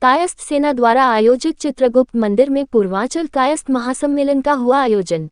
कायस्थ सेना द्वारा आयोजित चित्रगुप्त मंदिर में पूर्वांचल कायस्थ महासम्मेलन का हुआ आयोजन।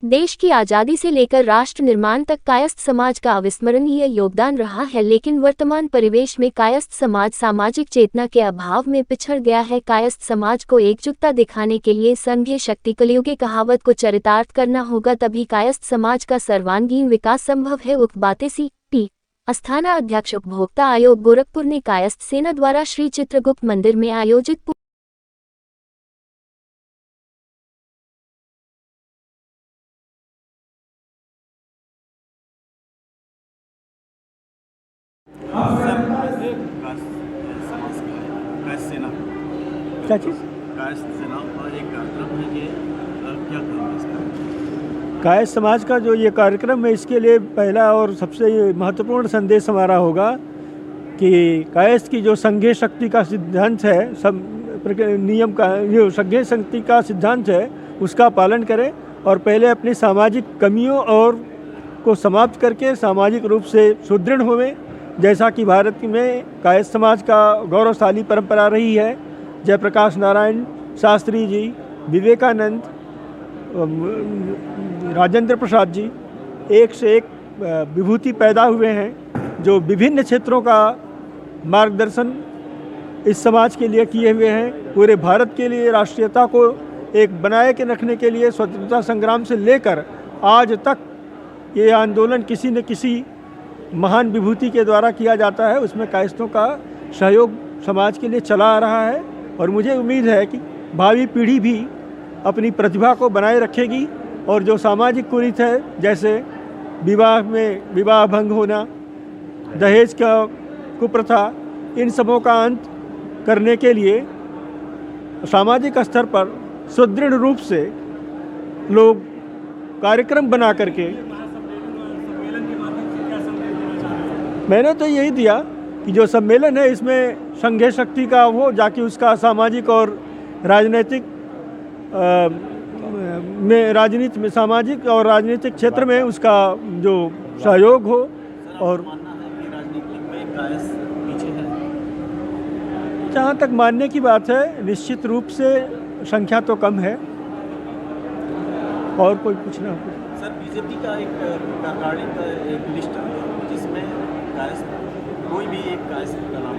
देश की आज़ादी से लेकर राष्ट्र निर्माण तक कायस्थ समाज का अविस्मरणीय योगदान रहा है, लेकिन वर्तमान परिवेश में कायस्थ समाज सामाजिक चेतना के अभाव में पिछड़ गया है। कायस्थ समाज को एकजुटता दिखाने के लिए संघीय शक्ति कलयुगी कहावत को चरितार्थ करना होगा, तभी कायस्थ समाज का सर्वांगीण विकास संभव है। उक्त बातें सी.टी. अस्थाना अध्यक्ष उपभोक्ता आयोग गोरखपुर ने कायस्थ सेना द्वारा श्री चित्रगुप्त मंदिर में आयोजित क्या चीज़ कायस्थ समाज का जो ये कार्यक्रम है, इसके लिए पहला और सबसे महत्वपूर्ण संदेश हमारा होगा कि कायस्थ की जो संघीय शक्ति का सिद्धांत है, सब नियम का जो संघीय शक्ति का सिद्धांत है उसका पालन करें और पहले अपनी सामाजिक कमियों और को समाप्त करके सामाजिक रूप से सुदृढ़ होवें। जैसा कि भारत में कायस्थ समाज का गौरवशाली परंपरा रही है। जयप्रकाश नारायण शास्त्री जी, विवेकानंद, राजेंद्र प्रसाद जी एक से एक विभूति पैदा हुए हैं जो विभिन्न क्षेत्रों का मार्गदर्शन इस समाज के लिए किए हुए हैं। पूरे भारत के लिए राष्ट्रीयता को एक बनाए के रखने के लिए स्वतंत्रता संग्राम से लेकर आज तक ये आंदोलन किसी न किसी महान विभूति के द्वारा किया जाता है। उसमें कायस्थों का सहयोग समाज के लिए चला आ रहा है और मुझे उम्मीद है कि भावी पीढ़ी भी अपनी प्रतिभा को बनाए रखेगी और जो सामाजिक कुरीत है, जैसे विवाह में विवाह भंग होना, दहेज का कुप्रथा, इन सबों का अंत करने के लिए सामाजिक स्तर पर सुदृढ़ रूप से लोग कार्यक्रम बना करके, मैंने तो यही दिया कि जो सम्मेलन है इसमें संघीय शक्ति का वो जाके उसका सामाजिक और राजनीतिक में राजनीति में सामाजिक और राजनीतिक क्षेत्र में उसका जो सहयोग हो। और जहाँ तक मानने की बात है, निश्चित रूप से संख्या तो कम है। और कोई पूछना हो सर? बीजेपी का एक लिस्ट है जिसमें कोई भी एक कायस्थ का नाम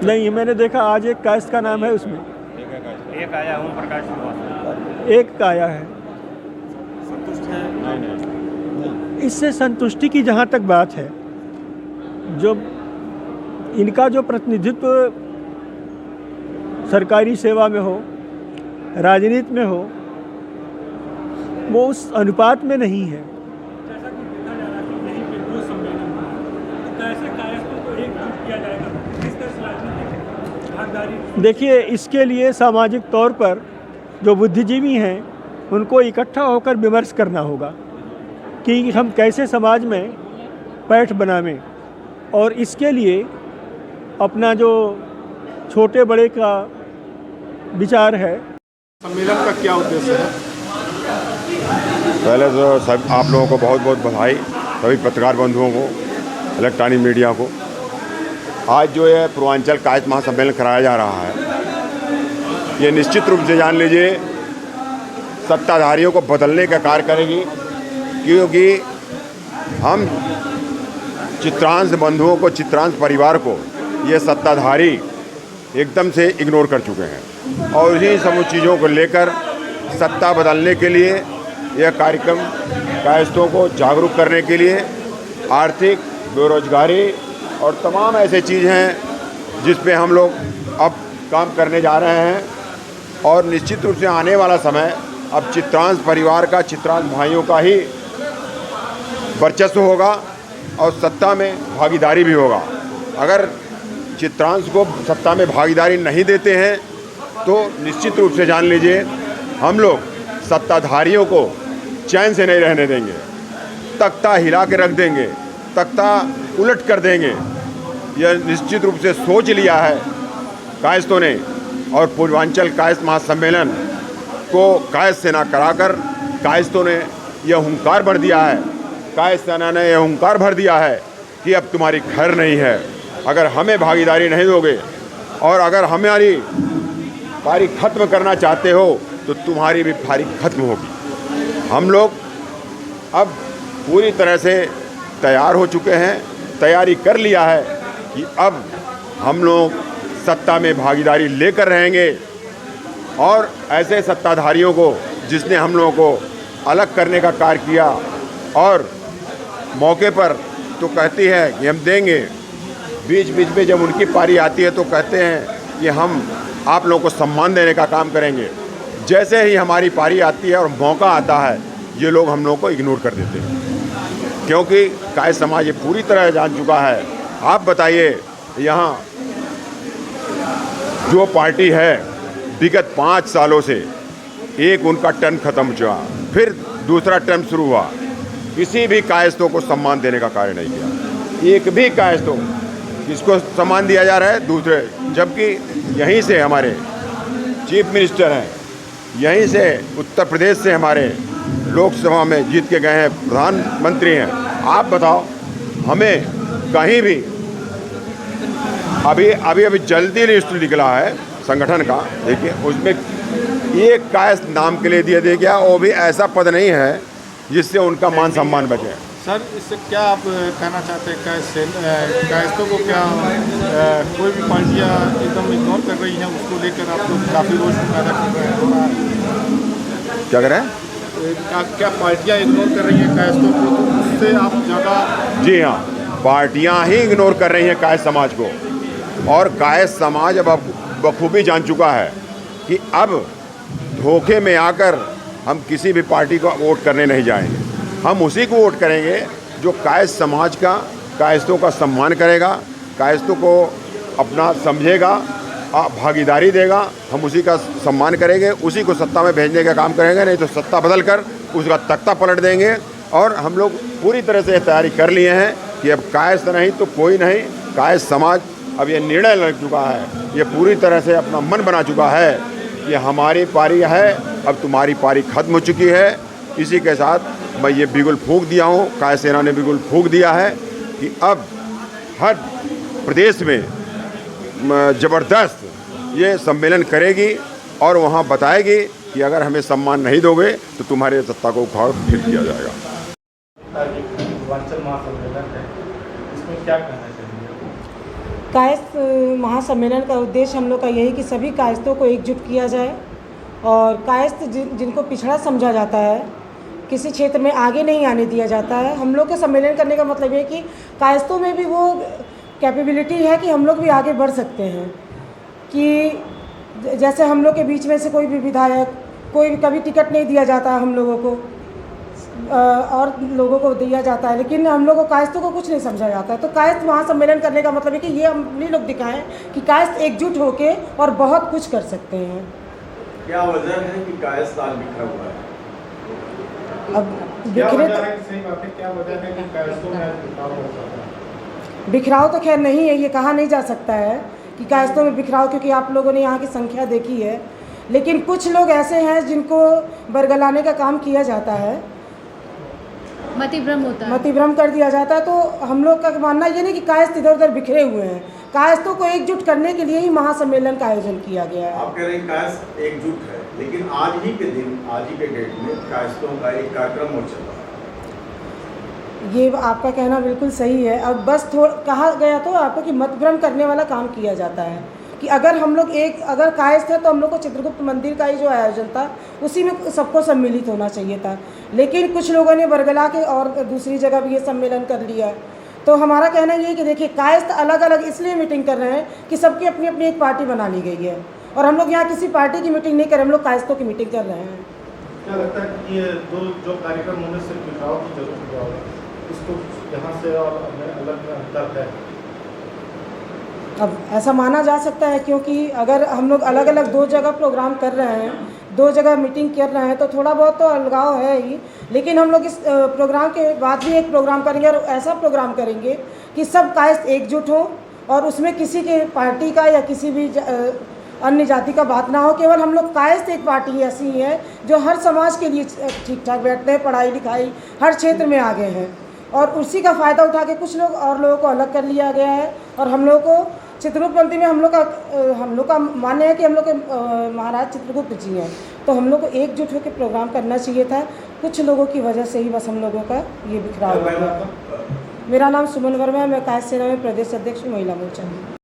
नहीं, मैंने देखा आज एक कायस्थ का नाम है, उसमें एक आया ओम प्रकाश, एक आया है। संतुष्ट है? इससे संतुष्टि की जहाँ तक बात है, जो इनका जो प्रतिनिधित्व सरकारी सेवा में हो, राजनीति में हो, वो उस अनुपात में नहीं है। जैसा कि देखा जा रहा है कि यहीं पे दो सम्मेलन तो कैसे कायस्थों को एकजुट किया जाएगा, किस तरह से राजनीतिक भागीदारी? देखिए, इसके लिए सामाजिक तौर पर जो बुद्धिजीवी हैं उनको इकट्ठा होकर विमर्श करना होगा कि हम कैसे समाज में पैठ बनावें, और इसके लिए अपना जो छोटे बड़े का विचार है। सम्मेलन का क्या उद्देश्य है? पहले तो सब आप लोगों को बहुत बहुत बधाई, सभी पत्रकार बंधुओं को, इलेक्ट्रॉनिक मीडिया को। आज जो है पूर्वांचल कायस्थ महासम्मेलन कराया जा रहा है, ये निश्चित रूप से जान लीजिए सत्ताधारियों को बदलने का कार्य करेगी, क्योंकि हम चित्रांश बंधुओं को, चित्रांश परिवार को ये सत्ताधारी एकदम से इग्नोर कर चुके हैं और इन्हीं समूह चीज़ों को लेकर सत्ता बदलने के लिए यह कार्यक्रम कायस्थों को जागरूक करने के लिए आर्थिक बेरोजगारी और तमाम ऐसे चीज़ हैं जिस पे हम लोग अब काम करने जा रहे हैं। और निश्चित रूप से आने वाला समय अब चित्रांश परिवार का, चित्रांश भाइयों का ही वर्चस्व होगा और सत्ता में भागीदारी भी होगा। अगर चित्रांश को सत्ता में भागीदारी नहीं देते हैं तो निश्चित रूप से जान लीजिए हम लोग सत्ताधारियों को चैन से नहीं रहने देंगे, तख्ता हिला के रख देंगे, तख्ता उलट कर देंगे। यह निश्चित रूप से सोच लिया है कायस्थों ने और पूर्वांचल कायस्थ महासम्मेलन को कायस्थ सेना कराकर कायस्थों ने यह हुंकार भर दिया है, कायस्थ सेना ने यह हुंकार भर दिया है कि अब तुम्हारी खैर नहीं है। अगर हमें भागीदारी नहीं दोगे और अगर हमारी पारी ख़त्म करना चाहते हो तो तुम्हारी भी पारी ख़त्म होगी। हम लोग अब पूरी तरह से तैयार हो चुके हैं, तैयारी कर लिया है कि अब हम लोग सत्ता में भागीदारी लेकर रहेंगे और ऐसे सत्ताधारियों को जिसने हम लोगों को अलग करने का कार्य किया और मौके पर तो कहती है कि हम देंगे, बीच बीच में जब उनकी पारी आती है तो कहते हैं कि हम आप लोगों को सम्मान देने का काम करेंगे। जैसे ही हमारी पारी आती है और मौका आता है ये लोग हम लोगों को इग्नोर कर देते हैं, क्योंकि कायस्थ समाज ये पूरी तरह जान चुका है। आप बताइए, यहाँ जो पार्टी है विगत 5 सालों से एक उनका टर्म ख़त्म हुआ, फिर दूसरा टर्म शुरू हुआ, किसी भी कायस्थों को सम्मान देने का कार्य नहीं किया। एक भी कायस्थों किसको सम्मान दिया जा रहा है दूसरे, जबकि यहीं से हमारे चीफ मिनिस्टर हैं, यहीं से उत्तर प्रदेश से हमारे लोकसभा में जीत के गए हैं प्रधानमंत्री हैं। आप बताओ, हमें कहीं भी अभी जल्दी लिस्ट निकला है संगठन का, देखिए उसमें एक कायस्थ नाम के लिए दिया गया, वो भी ऐसा पद नहीं है जिससे उनका मान सम्मान बचे। सर, इससे क्या आप कहना चाहते हैं? कायस्थों को क्या कोई भी पार्टियां एकदम इग्नोर कर रही हैं, उसको लेकर आप लोग काफ़ी रोष पैदा कर रहे हैं? क्या कर रहे हैं? क्या पार्टियां इग्नोर कर रही हैं कायस्थों को, तो उससे आप ज़्यादा? जी हाँ, पार्टियां ही इग्नोर कर रही हैं कायस्थ समाज को, और कायस्थ समाज अब बखूबी जान चुका है कि अब धोखे में आकर हम किसी भी पार्टी को वोट करने नहीं जाएंगे। हम उसी को वोट करेंगे जो कायस्थ समाज का, कायस्थों का सम्मान करेगा, कायस्थों को अपना समझेगा, भागीदारी देगा। हम उसी का सम्मान करेंगे, उसी को सत्ता में भेजने का काम करेंगे, नहीं तो सत्ता बदल कर उसका तख्ता पलट देंगे। और हम लोग पूरी तरह से तैयारी कर लिए हैं कि अब कायस्थ नहीं तो कोई नहीं, कायस्थ समाज अब ये निर्णय ले चुका है, ये पूरी तरह से अपना मन बना चुका है कि हमारी पारी है, अब तुम्हारी पारी ख़त्म हो चुकी है। इसी के साथ मैं ये बिगुल फूंक दिया हूँ, कायस्थ सेना ने बिगुल फूंक दिया है कि अब हर प्रदेश में ज़बरदस्त ये सम्मेलन करेगी और वहाँ बताएगी कि अगर हमें सम्मान नहीं दोगे तो तुम्हारे सत्ता को उखाड़ फेंक दिया जाएगा। पूर्वांचल महासम्मेलन है, इसमें क्या कहना चाहिए? कायस्थ महासम्मेलन का उद्देश्य हम लोग का यही कि सभी कायस्थों को एकजुट किया जाए और कायस्थ जिनको पिछड़ा समझा जाता है, किसी क्षेत्र में आगे नहीं आने दिया जाता है। हम लोग के सम्मेलन करने का मतलब ये कि कायस्थों में भी वो कैपेबिलिटी है कि हम लोग भी आगे बढ़ सकते हैं। कि जैसे हम लोग के बीच में से कोई भी विधायक, कोई कभी टिकट नहीं दिया जाता है हम लोगों को, और लोगों को दिया जाता है, लेकिन हम लोगों को कायस्थों को कुछ नहीं समझा जाता है। तो कायस्थ महासम्मेलन करने का मतलब है कि ये हम लोग दिखाएं कि कायस्थ एकजुट होके और बहुत कुछ कर सकते हैं। क्या वजह है कि कायस्थ आज बिखरा हुआ है? अब बिखरे बिखराव तो खैर नहीं है, ये कहा नहीं जा सकता है कि कायस्थों में बिखराव, क्योंकि आप लोगों ने यहाँ की संख्या देखी है। लेकिन कुछ लोग ऐसे हैं जिनको बरगलाने का काम किया जाता है, मतिभ्रम होता है, मतिभ्रम कर दिया जाता है। तो हम लोग का मानना ये नहीं कि कायस्थ इधर उधर बिखरे हुए हैं, कायस्थों को एकजुट करने के लिए ही महासम्मेलन का आयोजन किया गया है। आप कह रहे हैं कायस्थ एकजुट है, लेकिन आज ही के दिन, आज ही के डेट में कायस्थों का एक कार्यक्रम और चल रहा है। ये आपका कहना बिल्कुल सही है। अब बस कहा गया तो आपको कि मतभ्रम करने वाला काम किया जाता है कि अगर हम लोग अगर कायस्थ है तो हम लोग को चित्रगुप्त मंदिर का ही जो आयोजन था उसी में सबको सम्मिलित होना चाहिए था, लेकिन कुछ लोगों ने बरगला के और दूसरी जगह भी ये सम्मेलन कर लिया। तो हमारा कहना ये है कि देखिए, कायस्थ अलग अलग इसलिए मीटिंग कर रहे हैं कि सबकी अपनी अपनी एक पार्टी बना ली गई है, और हम लोग यहाँ किसी पार्टी की मीटिंग नहीं कर रहे, हम लोग कायस्थों की मीटिंग कर रहे हैं। क्या लगता है कि ये जो कार्यक्रम होने से बिखराव की जरूरत होगा, इसको यहाँ से और अलग में अंतर है? अब ऐसा माना जा सकता है, क्योंकि अगर हम लोग अलग अलग 2 जगह प्रोग्राम कर रहे हैं, 2 जगह मीटिंग कर रहे हैं, तो थोड़ा बहुत तो अलगाव है ही। लेकिन हम लोग इस प्रोग्राम के बाद भी एक प्रोग्राम करेंगे, और ऐसा प्रोग्राम करेंगे कि सब कायस्थ एकजुट हो और उसमें किसी के पार्टी का या किसी भी अन्य जाति का बात ना हो। केवल हम लोग कायस्थ एक पार्टी ऐसी है जो हर समाज के लिए ठीक ठाक बैठते हैं, पढ़ाई लिखाई हर क्षेत्र में आगे हैं, और उसी का फ़ायदा उठा के कुछ लोग और लोगों को अलग कर लिया गया है। और हम लोगों को चित्रगुप्त में हम लोग का मानना है कि हम लोग के महाराज चित्रगुप्त जी हैं, तो हम लोग को एकजुट होकर प्रोग्राम करना चाहिए था। कुछ लोगों की वजह से ही बस हम लोगों का ये बिखराव हो गया। मेरा नाम सुमन वर्मा है, मैं कायस्थ सेना में प्रदेश अध्यक्ष महिला मोर्चा हूँ।